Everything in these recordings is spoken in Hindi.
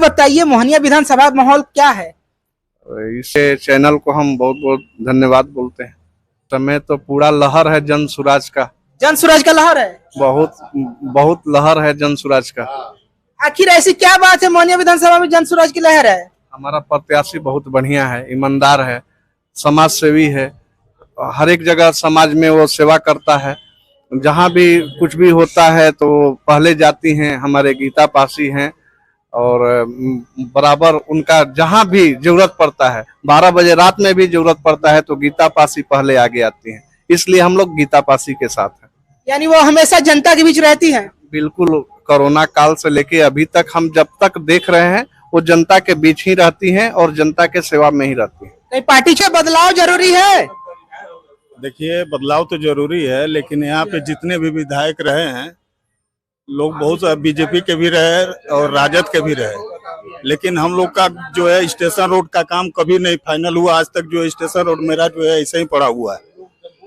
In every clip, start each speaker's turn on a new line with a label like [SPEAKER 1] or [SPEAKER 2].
[SPEAKER 1] बताइए मोहनिया विधानसभा माहौल क्या है?
[SPEAKER 2] इस चैनल को हम बहुत बहुत धन्यवाद बोलते हैं। समय तो पूरा लहर है जन सुराज का,
[SPEAKER 1] जन सुराज का लहर है।
[SPEAKER 2] बहुत बहुत लहर है जन सुराज का।
[SPEAKER 1] आखिर ऐसी क्या बात है मोहनिया विधानसभा में जन सुराज की लहर है?
[SPEAKER 2] हमारा प्रत्याशी बहुत बढ़िया है, ईमानदार है, समाज सेवी है। हर एक जगह समाज में वो सेवा करता है। जहाँ भी कुछ भी होता है तो पहले जाती हैं, हमारे गीता पासी हैं और बराबर उनका जहाँ भी जरूरत पड़ता है, 12 बजे रात में भी जरूरत पड़ता है तो गीता पासी पहले आगे आती हैं। इसलिए हम लोग गीता पासी के साथ हैं।
[SPEAKER 1] यानी वो हमेशा जनता के बीच रहती हैं।
[SPEAKER 2] बिल्कुल, कोरोना काल से लेके अभी तक हम जब तक देख रहे हैं वो जनता के बीच ही रहती हैं और जनता के सेवा में ही रहती हैं।
[SPEAKER 1] कहीं पार्टी का बदलाव जरूरी है?
[SPEAKER 3] देखिए, बदलाव तो जरूरी है, लेकिन यहाँ पे जितने भी विधायक रहे हैं लोग, बहुत बीजेपी के भी रहे और राजद के भी रहे, लेकिन हम लोग का जो है स्टेशन रोड का काम कभी नहीं फाइनल हुआ आज तक। जो स्टेशन रोड मेरा जो है ऐसे ही पड़ा हुआ है,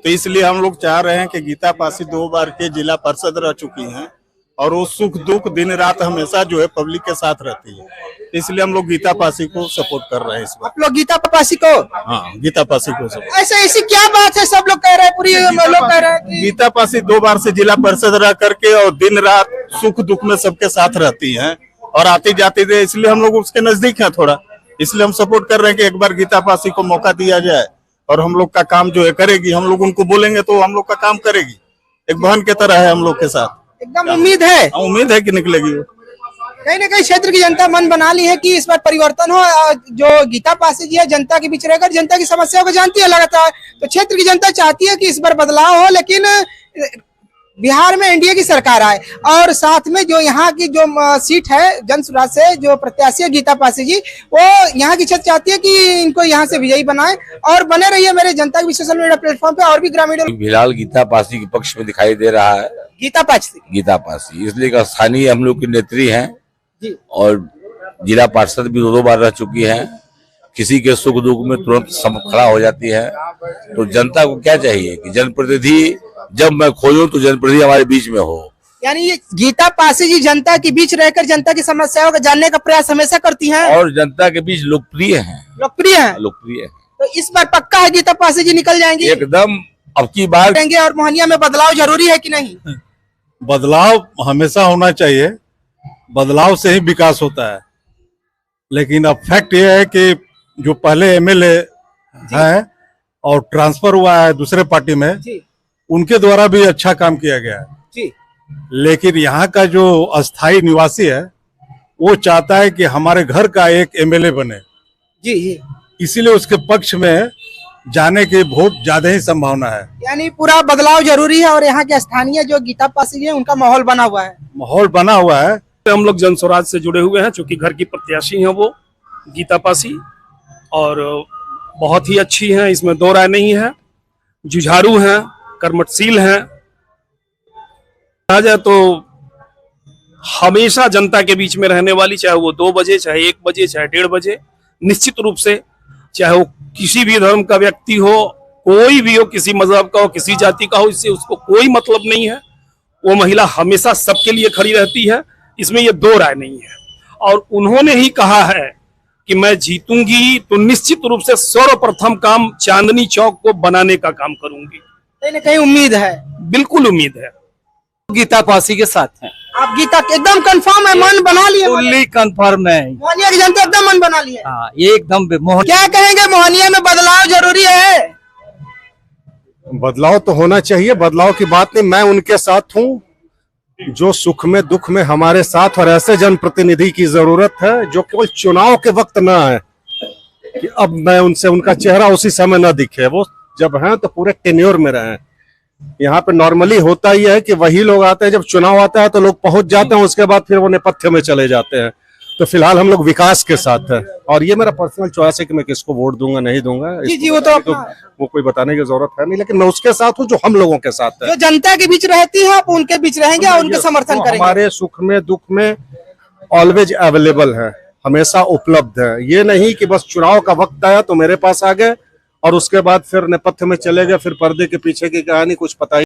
[SPEAKER 3] तो इसलिए हम लोग चाह रहे हैं कि गीता पासी 2 बार के जिला पार्षद रह चुकी हैं और वो सुख दुख दिन रात हमेशा जो है पब्लिक के साथ रहती है। इसलिए हम लोग गीता पासी को सपोर्ट कर रहे हैं इस बार।
[SPEAKER 1] आप लोग गीता पासी को?
[SPEAKER 3] हाँ, गीता पासी को सपोर्ट।
[SPEAKER 1] ऐसी क्या बात है? सब लोग कह रहे हैं, पूरी लोग कह रहे हैं कि
[SPEAKER 3] गीता पासी 2 बार से जिला परिषद रह करके और दिन रात सुख दुख में सबके साथ रहती हैं और आती जाती है, इसलिए हम लोग उसके नजदीक हैं थोड़ा। इसलिए हम सपोर्ट कर रहे हैं कि एक बार गीता पासी को मौका दिया जाए और हम लोग का काम जो है करेगी। हम लोग उनको बोलेंगे तो हम लोग का काम करेगी। एक बहन की तरह है हम लोग के साथ।
[SPEAKER 1] एकदम उम्मीद है?
[SPEAKER 3] उम्मीद है कि निकलेगी वो।
[SPEAKER 1] कहीं ना कहीं क्षेत्र की जनता मन बना ली है कि इस बार परिवर्तन हो। जो गीता पासी जी है जनता के बीच रहकर जनता की समस्याओं को जानती है लगातार, तो क्षेत्र की जनता चाहती है कि इस बार बदलाव हो, लेकिन बिहार में एनडीए की सरकार आए और साथ में जो यहाँ की जो सीट है जन सुराज से जो प्रत्याशी है गीता पासी जी, वो यहाँ की क्षेत्र चाहती है कि इनको यहाँ से विजयी बनाए और बने रहिए मेरे जनता के सोशल मीडिया प्लेटफॉर्म पे और भी ग्रामीण।
[SPEAKER 4] फिलहाल गीता पासी के पक्ष में दिखाई दे रहा है।
[SPEAKER 1] गीता पासी
[SPEAKER 4] इसलिए कि स्थानीय हम लोग की नेत्री हैं
[SPEAKER 1] जी और
[SPEAKER 4] जिला पार्षद भी 2 बार रह चुकी हैं। किसी के सुख दुख में तुरंत खड़ा हो जाती है। तो जनता को क्या चाहिए कि जनप्रतिनिधि जब मैं खोजूं तो जनप्रतिनिधि हमारे बीच में हो।
[SPEAKER 1] यानी ये गीता पासी जी जनता के बीच रहकर जनता की समस्याओं को जानने का प्रयास हमेशा करती हैं
[SPEAKER 4] और जनता के बीच लोकप्रिय हैं।
[SPEAKER 1] तो इस बार पक्का है गीता पासी जी निकल जाएंगी?
[SPEAKER 4] एकदम, अब की बार
[SPEAKER 1] देंगे। और मोहनिया में बदलाव जरूरी है कि नहीं?
[SPEAKER 3] बदलाव हमेशा होना चाहिए, बदलाव से ही विकास होता है। लेकिन अब फैक्ट ये है कि जो पहले एमएलए है और ट्रांसफर हुआ है दूसरे पार्टी में, उनके द्वारा भी अच्छा काम किया गया है जी। लेकिन यहाँ का जो अस्थाई निवासी है वो चाहता है कि हमारे घर का एक एमएलए बने जी, इसीलिए उसके पक्ष में जाने की बहुत ज्यादा ही संभावना है।
[SPEAKER 1] यानी पूरा बदलाव जरूरी है और यहाँ के स्थानीय जो गीता पासी है उनका माहौल बना हुआ है।
[SPEAKER 5] हम लोग जन स्वराज से जुड़े हुए हैं, चूंकि घर की प्रत्याशी हैं वो गीता पासी और बहुत ही अच्छी हैं, इसमें 2 राय नहीं है। जुझारू हैं, कर्मठशील हैं। कहा जाए तो हमेशा जनता के बीच में रहने वाली, चाहे वो 2 बजे, चाहे 1 बजे, चाहे 1:30 बजे, निश्चित रूप से चाहे वो किसी भी धर्म का व्यक्ति हो, कोई भी हो, किसी मजहब का हो, किसी जाति का हो, इससे उसको कोई मतलब नहीं है। वो महिला हमेशा सबके लिए खड़ी रहती है, इसमें ये 2 राय नहीं है। और उन्होंने ही कहा है कि मैं जीतूंगी तो निश्चित रूप से सर्वप्रथम काम चांदनी चौक को बनाने का काम करूंगी।
[SPEAKER 1] कहीं ना कहीं उम्मीद है?
[SPEAKER 5] बिल्कुल उम्मीद है।
[SPEAKER 6] गीता पासी के साथ हैं।
[SPEAKER 1] आप गीता एकदम कंफर्म है? मन बना लिए?
[SPEAKER 6] फुल्ली कंफर्म है।
[SPEAKER 1] मोहनिया की जनता एकदम मन बना ली है?
[SPEAKER 6] हाँ, एकदम।
[SPEAKER 1] क्या कहेंगे, मोहनिया में बदलाव जरूरी है?
[SPEAKER 7] बदलाव तो होना चाहिए, बदलाव की बात नहीं। मैं उनके साथ हूँ जो सुख में दुख में हमारे साथ, और ऐसे जनप्रतिनिधि की जरूरत है जो केवल चुनाव के वक्त ना है कि अब मैं उनसे उनका चेहरा उसी समय न दिखे। वो जब हैं तो पूरे टेन्योर में रहें। यहाँ पे नॉर्मली होता ही है कि वही लोग आते हैं, जब चुनाव आता है तो लोग पहुंच जाते हैं, उसके बाद फिर वो नेपथ्य में चले जाते हैं। तो फिलहाल हम लोग विकास के साथ है और ये मेरा पर्सनल चॉइस है कि मैं किसको वोट दूंगा नहीं दूंगा।
[SPEAKER 1] जी, वो तो
[SPEAKER 7] वो कोई बताने की जरूरत है नहीं, लेकिन मैं उसके साथ हूँ जो हम लोगों के साथ है।
[SPEAKER 1] जो जनता के बीच रहती है आप उनके बीच रहेंगे और उनके समर्थन करेंगे।
[SPEAKER 7] हमारे सुख में दुख में ऑलवेज अवेलेबल है, हमेशा उपलब्ध है। ये नहीं कि बस चुनाव का वक्त आया तो मेरे पास आ गए और उसके बाद फिर नेपथ्य में चले गए, फिर पर्दे के पीछे की कहानी कुछ पता ही